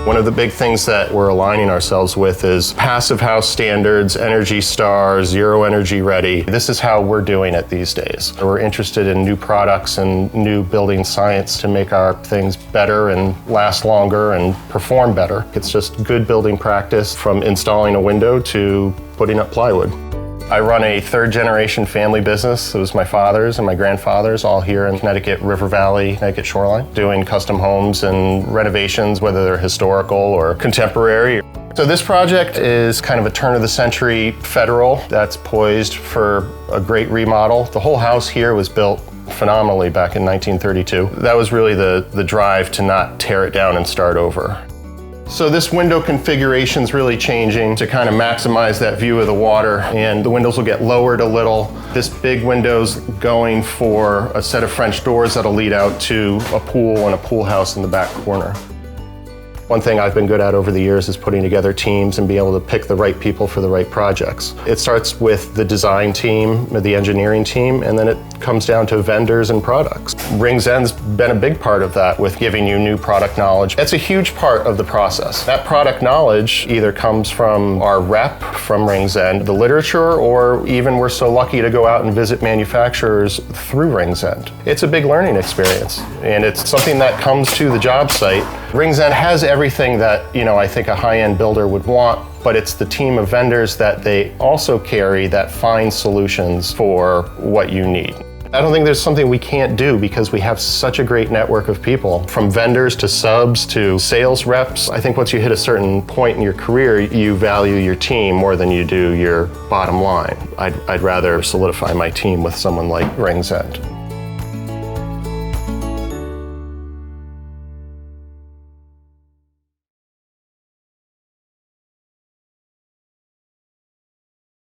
One of the big things that we're aligning ourselves with is passive house standards, Energy Star, Zero Energy Ready. This is how we're doing it these days. We're interested in new products and new building science to make our things better and last longer and perform better. It's just good building practice from installing a window to putting up plywood. I run a third-generation family business. It was my father's and my grandfather's, all here in Connecticut, River Valley, Connecticut Shoreline, doing custom homes and renovations, whether they're historical or contemporary. So this project is kind of a turn-of-the-century federal that's poised for a great remodel. The whole house here was built phenomenally back in 1932. That was really the drive to not tear it down and start over. So this window configuration is really changing to kind of maximize that view of the water, and the windows will get lowered a little. This big window's going for a set of French doors that'll lead out to a pool and a pool house in the back corner. One thing I've been good at over the years is putting together teams and being able to pick the right people for the right projects. It starts with the design team, the engineering team, and then it comes down to vendors and products. Rings End's been a big part of that with giving you new product knowledge. It's a huge part of the process. That product knowledge either comes from our rep from Rings End, the literature, or even we're so lucky to go out and visit manufacturers through Rings End. It's a big learning experience, and it's something that comes to the job site. Rings End has everything that, I think a high-end builder would want, but it's the team of vendors that they also carry that find solutions for what you need. I don't think there's something we can't do because we have such a great network of people, from vendors to subs to sales reps. I think once you hit a certain point in your career, you value your team more than you do your bottom line. I'd rather solidify my team with someone like Rings End.